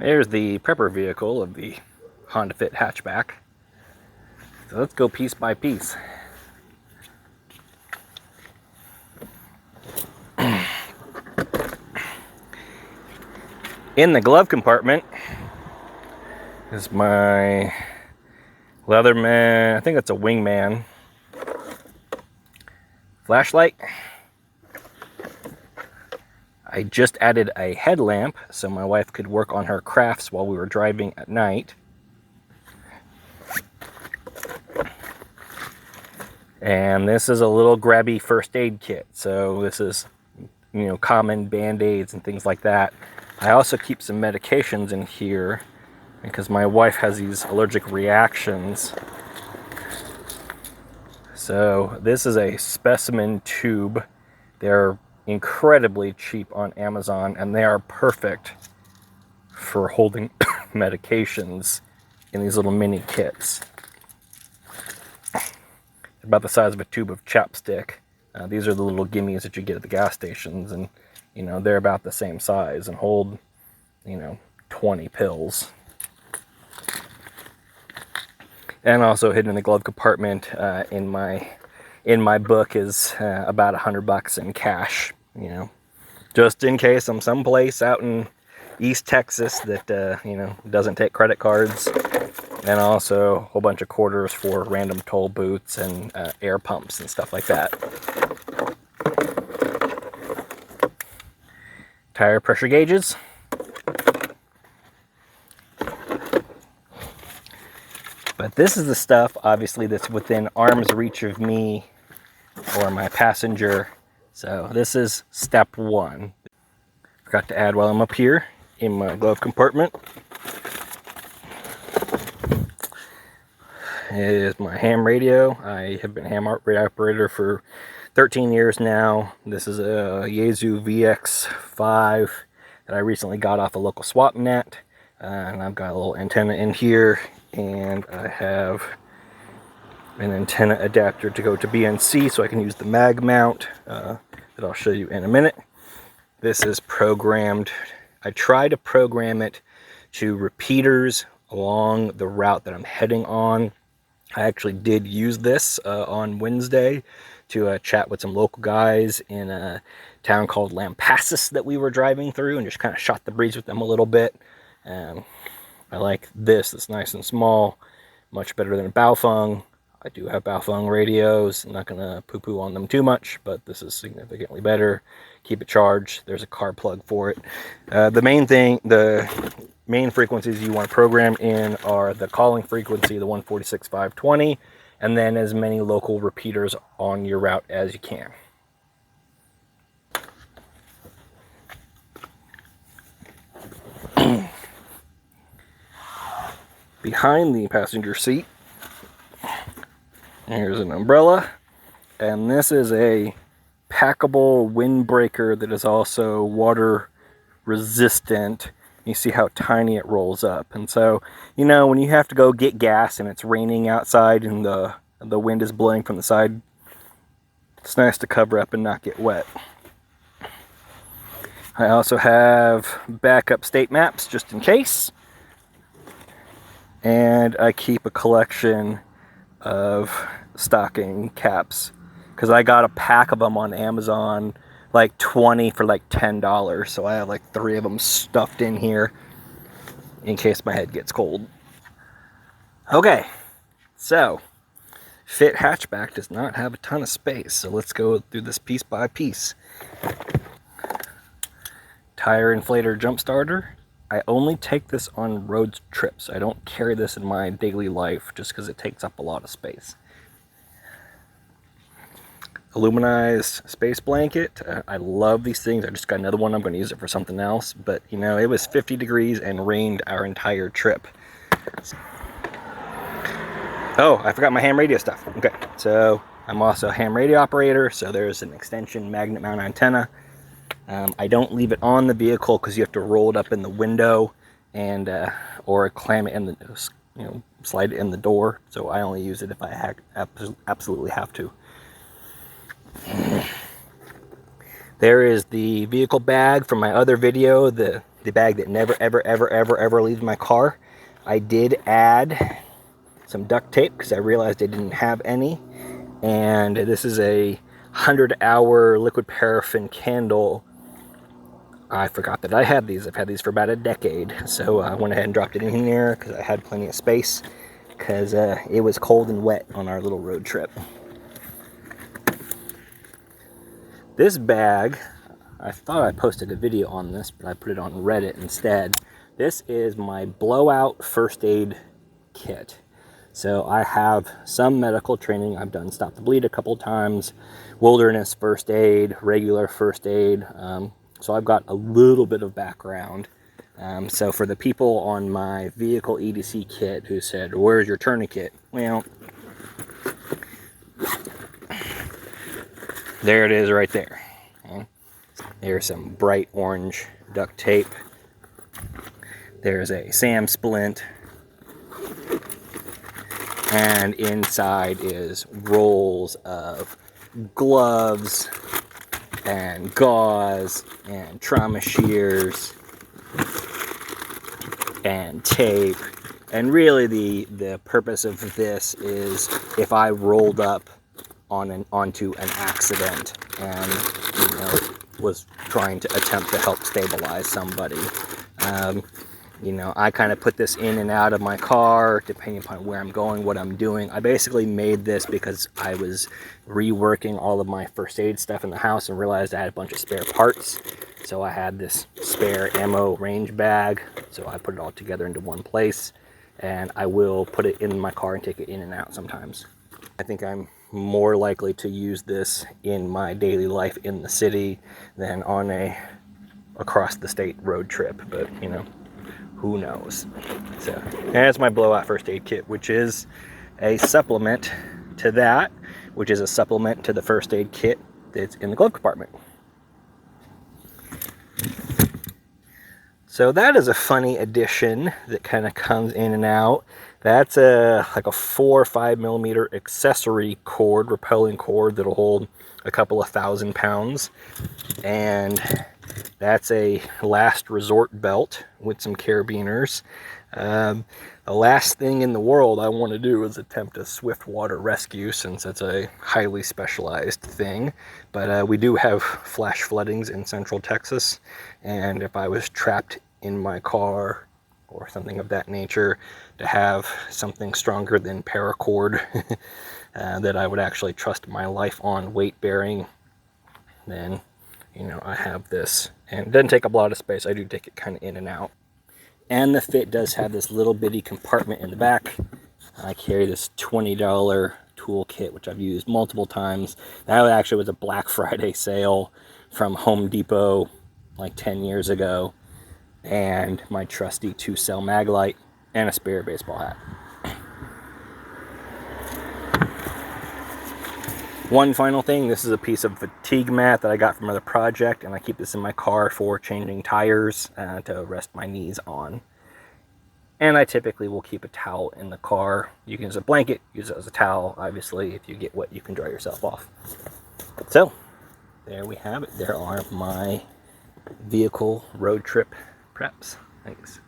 There's the prepper vehicle of the Honda Fit hatchback. So let's go piece by piece. In the glove compartment is my Leatherman, I think it's a Wingman flashlight. I just added a headlamp so my wife could work on her crafts while we were driving at night. And this is a little grabby first aid kit. So this is, you know, common band-aids and things like that. I also keep some medications in here because my wife has these allergic reactions. So this is a specimen tube. They're incredibly cheap on Amazon, and they are perfect for holding medications in these little mini kits. About the size of a tube of chapstick. These are the little gimmies that you get at the gas stations, and you know, they're about the same size and hold, you know, 20 pills. And also hidden in the glove compartment in my book is about $100 in cash, you know, just in case I'm someplace out in East Texas that you know, doesn't take credit cards. And also a whole bunch of quarters for random toll booths and air pumps and stuff like that. Tire pressure gauges. But this is the stuff, obviously, that's within arm's reach of me or my passenger. So this is step one. Forgot to add while I'm up here in my glove compartment is my ham radio. I have been a ham radio operator for 13 years now. This is a Yaesu VX5 that I recently got off a local swap net. And I've got a little antenna in here, and I have an antenna adapter to go to BNC so I can use the mag mount that I'll show you in a minute. This is programmed. I try to program it to repeaters along the route that I'm heading on. I actually did use this on Wednesday to chat with some local guys in a town called Lampasas that we were driving through, and just kind of shot the breeze with them a little bit. I like this. It's nice and small, much better than a Baofeng. I do have Baofeng radios. I'm not going to poo-poo on them too much, but this is significantly better. Keep it charged. There's a car plug for it. The main frequencies you want to program in are the calling frequency, the 146.520, and then as many local repeaters on your route as you can. Behind the passenger seat, here's an umbrella, and this is a packable windbreaker that is also water resistant. You see how tiny it rolls up. And so, you know, when you have to go get gas and it's raining outside and the wind is blowing from the side, it's nice to cover up and not get wet. I also have backup state maps just in case. And I keep a collection of stocking caps because I got a pack of them on Amazon, like 20 for like $10. So I have like 3 of them stuffed in here in case my head gets cold. Okay, so Fit hatchback does not have a ton of space, so let's go through this piece by piece. Tire inflator jump starter. I only take this on road trips. I don't carry this in my daily life just because it takes up a lot of space. Aluminized space blanket. I love these things. I just got another one. I'm going to use it for something else. But, you know, it was 50 degrees and rained our entire trip. Oh, I forgot my ham radio stuff. Okay, so I'm also a ham radio operator. So there's an extension magnet mount antenna. I don't leave it on the vehicle because you have to roll it up in the window and or clamp it in the, you know, slide it in the door. So I only use it if I absolutely have to. There is the vehicle bag from my other video, the the bag that never, ever, ever, ever, ever leaves my car. I did add some duct tape because I realized I didn't have any. And this is a 100-hour liquid paraffin candle. I forgot that I had these. I've had these for about a decade. So I went ahead and dropped it in here because I had plenty of space, because it was cold and wet on our little road trip. This bag, I thought I posted a video on this, but I put it on Reddit instead. This is my blowout first aid kit. So I have some medical training. I've done stop the bleed a couple times, wilderness first aid, regular first aid. So I've got a little bit of background. So for the people on my vehicle EDC kit who said, "Where's your tourniquet?" Well, there it is right there. Okay. There's some bright orange duct tape. There's a SAM splint. And inside is rolls of gloves and gauze and trauma shears and tape. And really the purpose of this is if I rolled up onto an accident and, you know, was trying to attempt to help stabilize somebody. You know, I kind of put this in and out of my car depending upon where I'm going, what I'm doing. I basically made this because I was reworking all of my first aid stuff in the house and realized I had a bunch of spare parts. So I had this spare ammo range bag. So I put it all together into one place, and I will put it in my car and take it in and out sometimes. I think I'm more likely to use this in my daily life in the city than on a across the state road trip, but you know, who knows. So that's my blowout first aid kit, which is a supplement to that, which is a supplement to the first aid kit that's in the glove compartment. So that is a funny addition that kind of comes in and out. That's like a 4 or 5 millimeter accessory cord, repelling cord that'll hold a couple of 1,000 pounds. And that's a last resort belt with some carabiners. The last thing in the world I want to do is attempt a swift water rescue, since it's a highly specialized thing. But we do have flash floodings in central Texas, and if I was trapped in my car or something of that nature, to have something stronger than paracord that I would actually trust my life on weight bearing, then, you know, I have this. And it doesn't take up a lot of space. I do take it kind of in and out. And the Fit does have this little bitty compartment in the back. I carry this $20 toolkit, which I've used multiple times. That actually was a Black Friday sale from Home Depot like 10 years ago. And my trusty 2-cell mag light and a spare baseball hat. One final thing, this is a piece of fatigue mat that I got from another project, and I keep this in my car for changing tires to rest my knees on. And I typically will keep a towel in the car. You can use a blanket, use it as a towel. Obviously, if you get wet, you can dry yourself off. So, there we have it. There are my vehicle road trip preps. Thanks.